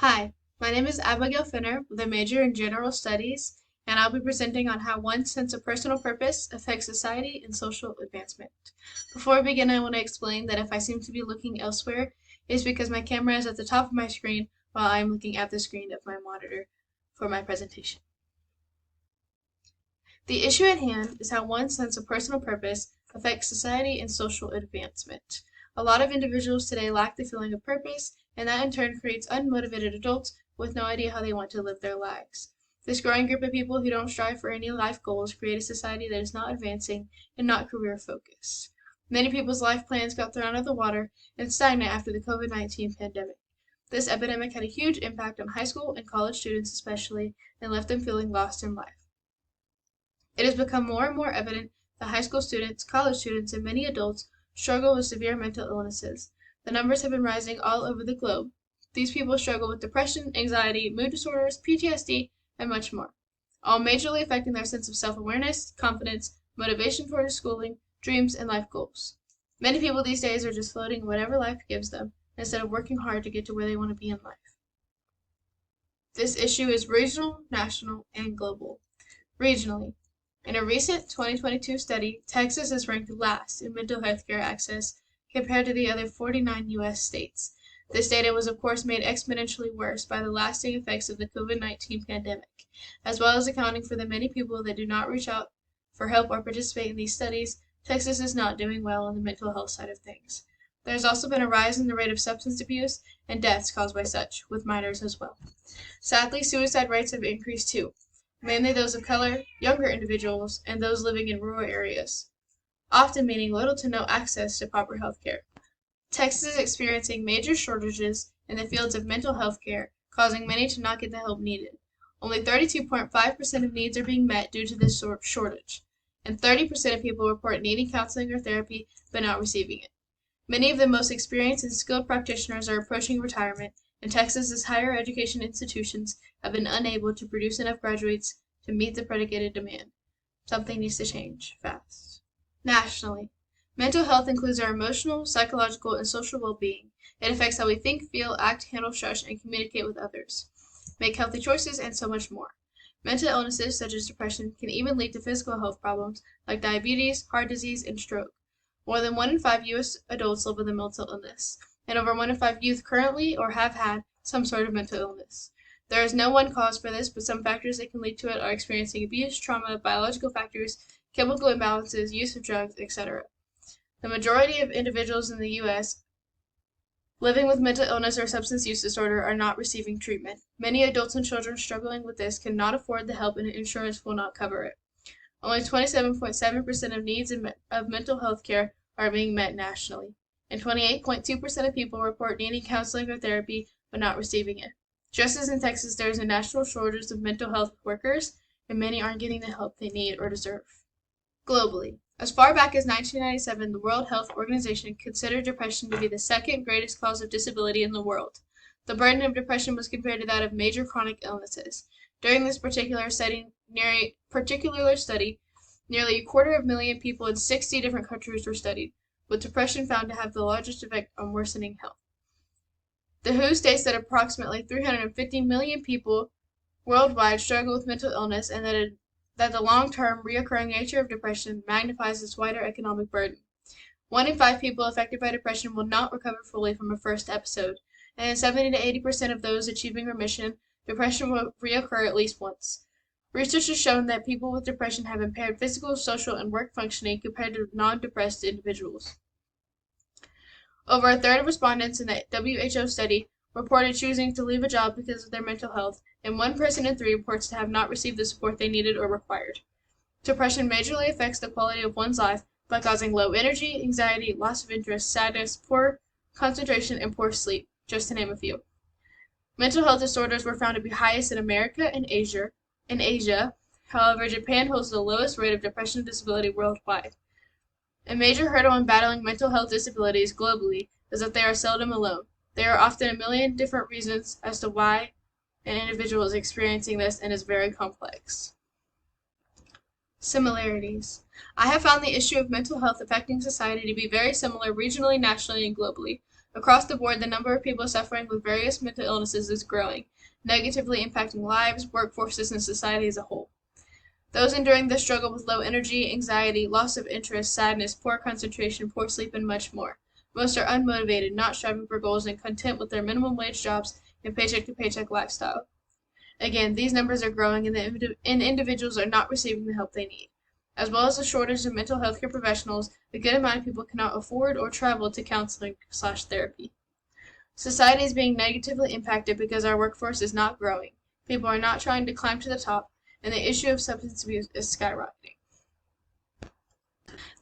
Hi, my name is Abigail Fenner with a major in General Studies, and I'll be presenting on how one's sense of personal purpose affects society and social advancement. Before we begin, I want to explain that if I seem to be looking elsewhere, it's because my camera is at the top of my screen while I'm looking at the screen of my monitor for my presentation. The issue at hand is how one's sense of personal purpose affects society and social advancement. A lot of individuals today lack the feeling of purpose, and that in turn creates unmotivated adults with no idea how they want to live their lives. This growing group of people who don't strive for any life goals create a society that is not advancing and not career focused. Many people's life plans got thrown out of the water and stagnant after the COVID-19 pandemic. This epidemic had a huge impact on high school and college students especially, and left them feeling lost in life. It has become more and more evident that high school students, college students, and many adults struggle with severe mental illnesses. The numbers have been rising all over the globe. These people struggle with depression, anxiety, mood disorders, PTSD, and much more, all majorly affecting their sense of self-awareness, confidence, motivation for schooling, dreams, and life goals. Many people these days are just floating in whatever life gives them instead of working hard to get to where they want to be in life. This issue is regional, national, and global. Regionally, in a recent 2022 study, Texas is ranked last in mental health care access compared to the other 49 U.S. states. This data was of course made exponentially worse by the lasting effects of the COVID-19 pandemic, as well as accounting for the many people that do not reach out for help or participate in these studies. Texas is not doing well on the mental health side of things. There has also been a rise in the rate of substance abuse and deaths caused by such, with minors as well. Sadly, suicide rates have increased too, mainly those of color, younger individuals, and those living in rural areas, often meaning little to no access to proper health care. Texas is experiencing major shortages in the fields of mental health care, causing many to not get the help needed. Only 32.5% of needs are being met due to this shortage, and 30% of people report needing counseling or therapy but not receiving it. Many of the most experienced and skilled practitioners are approaching retirement, and Texas's higher education institutions have been unable to produce enough graduates to meet the predicated demand. Something needs to change fast. Nationally, mental health includes our emotional, psychological, and social well-being. It affects how we think, feel, act, handle stress, and communicate with others, make healthy choices, and so much more. Mental illnesses such as depression can even lead to physical health problems like diabetes, heart disease, and stroke. More than 1 in 5 U.S. adults live with a mental illness, and over 1 in 5 youth currently or have had some sort of mental illness. There is no one cause for this, but some factors that can lead to it are experiencing abuse, trauma, biological factors, chemical imbalances, use of drugs, etc. The majority of individuals in the U.S. living with mental illness or substance use disorder are not receiving treatment. Many adults and children struggling with this cannot afford the help, and insurance will not cover it. Only 27.7% of needs of mental health care are being met nationally, and 28.2% of people report needing counseling or therapy but not receiving it. Just as in Texas, there is a national shortage of mental health workers, and many aren't getting the help they need or deserve. Globally, as far back as 1997, the World Health Organization considered depression to be the second greatest cause of disability in the world. The burden of depression was compared to that of major chronic illnesses. During this particular study, nearly 250,000 people in 60 different countries were studied, with depression found to have the largest effect on worsening health. The WHO states that approximately 350 million people worldwide struggle with mental illness, and that the long-term, reoccurring nature of depression magnifies its wider economic burden. 1 in 5 people affected by depression will not recover fully from a first episode, and in 70 to 80% of those achieving remission, depression will reoccur at least once. Research has shown that people with depression have impaired physical, social, and work functioning compared to non-depressed individuals. Over a third of respondents in the WHO study reported choosing to leave a job because of their mental health, and 1 person in 3 reports to have not received the support they needed or required. Depression majorly affects the quality of one's life by causing low energy, anxiety, loss of interest, sadness, poor concentration, and poor sleep, just to name a few. Mental health disorders were found to be highest in America and Asia. However, Japan holds the lowest rate of depression and disability worldwide. A major hurdle in battling mental health disabilities globally is that they are seldom alone. There are often a million different reasons as to why an individual is experiencing this, and is very complex. Similarities. I have found the issue of mental health affecting society to be very similar regionally, nationally, and globally. Across the board, the number of people suffering with various mental illnesses is growing, negatively impacting lives, workforces, and society as a whole. Those enduring the struggle with low energy, anxiety, loss of interest, sadness, poor concentration, poor sleep, and much more. Most are unmotivated, not striving for goals, and content with their minimum wage jobs and paycheck to paycheck lifestyle. Again, these numbers are growing and individuals are not receiving the help they need. As well as a shortage of mental health care professionals, a good amount of people cannot afford or travel to counseling/therapy. Society is being negatively impacted because our workforce is not growing. People are not trying to climb to the top, and the issue of substance abuse is skyrocketing.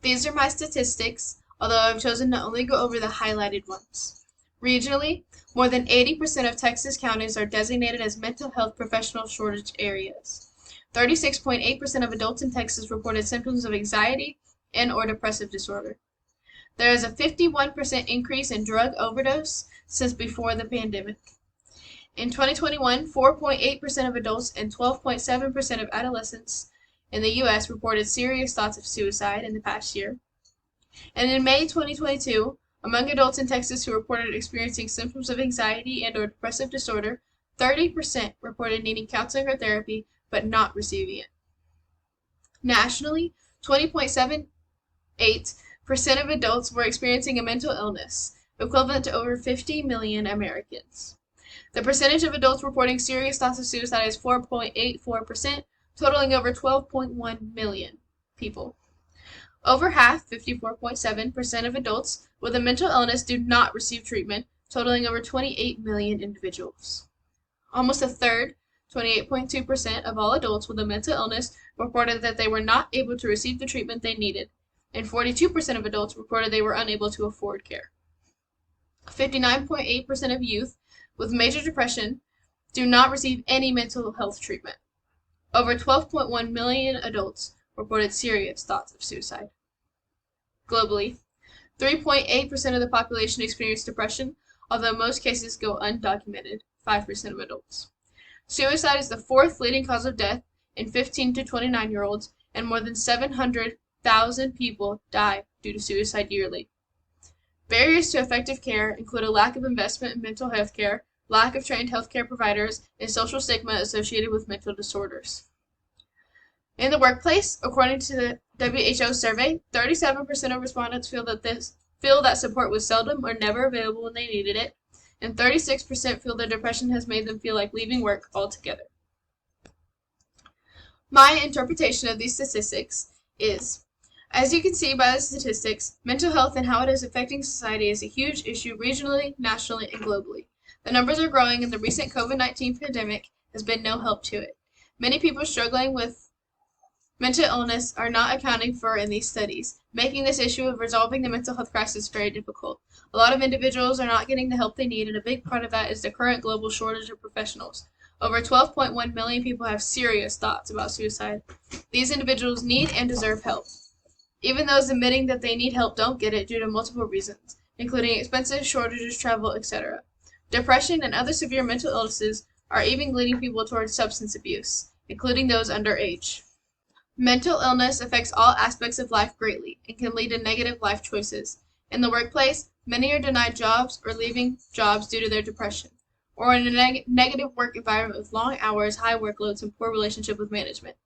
These are my statistics, although I've chosen to only go over the highlighted ones. Regionally, more than 80% of Texas counties are designated as mental health professional shortage areas. 36.8% of adults in Texas reported symptoms of anxiety and/or depressive disorder. There is a 51% increase in drug overdose since before the pandemic. In 2021, 4.8% of adults and 12.7% of adolescents in the U.S. reported serious thoughts of suicide in the past year. And in May 2022, among adults in Texas who reported experiencing symptoms of anxiety and/or depressive disorder, 30% reported needing counseling or therapy but not receiving it. Nationally, 20.78% of adults were experiencing a mental illness, equivalent to over 50 million Americans. The percentage of adults reporting serious thoughts of suicide is 4.84%, totaling over 12.1 million people. Over half, 54.7% of adults with a mental illness do not receive treatment, totaling over 28 million individuals. Almost a third, 28.2% of all adults with a mental illness reported that they were not able to receive the treatment they needed, and 42% of adults reported they were unable to afford care. 59.8% of youth with major depression do not receive any mental health treatment. Over 12.1 million adults reported serious thoughts of suicide. Globally, 3.8% of the population experience depression, although most cases go undocumented, 5% of adults. Suicide is the fourth leading cause of death in 15 to 29-year-olds, and more than 700,000 people die due to suicide yearly. Barriers to effective care include a lack of investment in mental health care, lack of trained healthcare providers, and social stigma associated with mental disorders. In the workplace, according to the WHO survey, 37% of respondents feel that support was seldom or never available when they needed it, and 36% feel their depression has made them feel like leaving work altogether. My interpretation of these statistics is, as you can see by the statistics, mental health and how it is affecting society is a huge issue regionally, nationally, and globally. The numbers are growing, and the recent COVID-19 pandemic has been no help to it. Many people struggling with mental illness are not accounted for in these studies, making this issue of resolving the mental health crisis very difficult. A lot of individuals are not getting the help they need, and a big part of that is the current global shortage of professionals. Over 12.1 million people have serious thoughts about suicide. These individuals need and deserve help. Even those admitting that they need help don't get it due to multiple reasons, including expenses, shortages, travel, etc. Depression and other severe mental illnesses are even leading people towards substance abuse, including those underage. Mental illness affects all aspects of life greatly and can lead to negative life choices. In the workplace, many are denied jobs or leaving jobs due to their depression, or in a negative work environment with long hours, high workloads, and poor relationship with management.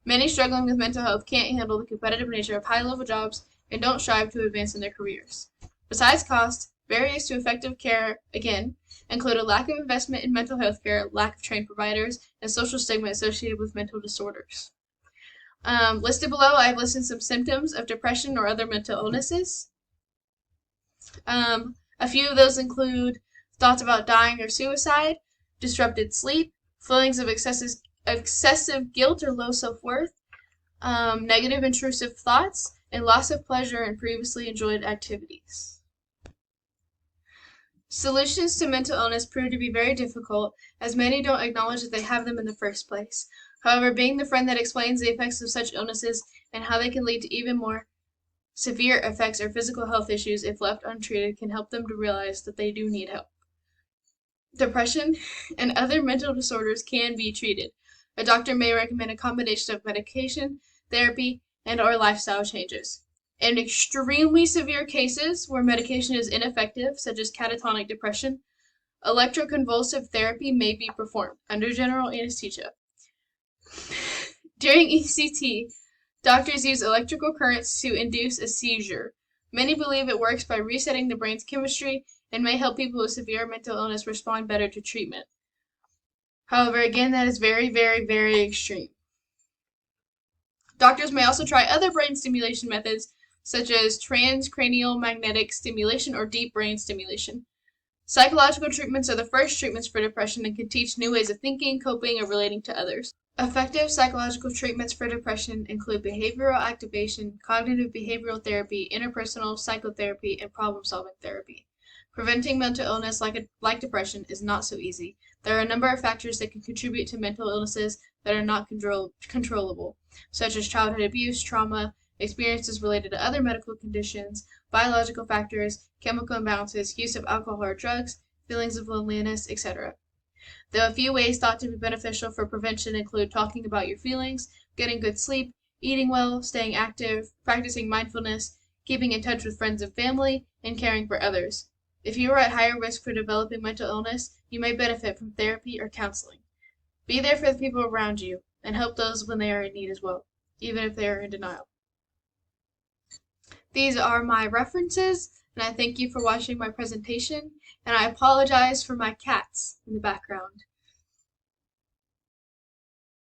Many struggling with mental health can't handle the competitive nature of high-level jobs and don't strive to advance in their careers. Besides cost, barriers to effective care, again, include a lack of investment in mental health care, lack of trained providers, and social stigma associated with mental disorders. Listed below, I have listed some symptoms of depression or other mental illnesses. A few of those include thoughts about dying or suicide, disrupted sleep, feelings of excessive guilt or low self-worth, negative intrusive thoughts, and loss of pleasure in previously enjoyed activities. Solutions to mental illness prove to be very difficult, as many don't acknowledge that they have them in the first place. However, being the friend that explains the effects of such illnesses and how they can lead to even more severe effects or physical health issues if left untreated can help them to realize that they do need help. Depression and other mental disorders can be treated. A doctor may recommend a combination of medication, therapy, and/or lifestyle changes. In extremely severe cases where medication is ineffective, such as catatonic depression, electroconvulsive therapy may be performed under general anesthesia. During ECT, doctors use electrical currents to induce a seizure. Many believe it works by resetting the brain's chemistry and may help people with severe mental illness respond better to treatment. However, again, that is very, very, very extreme. Doctors may also try other brain stimulation methods, such as transcranial magnetic stimulation or deep brain stimulation. Psychological treatments are the first treatments for depression and can teach new ways of thinking, coping, and relating to others. Effective psychological treatments for depression include behavioral activation, cognitive behavioral therapy, interpersonal psychotherapy, and problem-solving therapy. Preventing mental illness like depression is not so easy. There are a number of factors that can contribute to mental illnesses that are not controllable, such as childhood abuse, trauma, experiences related to other medical conditions, biological factors, chemical imbalances, use of alcohol or drugs, feelings of loneliness, etc. Though a few ways thought to be beneficial for prevention include talking about your feelings, getting good sleep, eating well, staying active, practicing mindfulness, keeping in touch with friends and family, and caring for others. If you are at higher risk for developing mental illness, you may benefit from therapy or counseling. Be there for the people around you, and help those when they are in need as well, even if they are in denial. These are my references, and I thank you for watching my presentation, and I apologize for my cats in the background.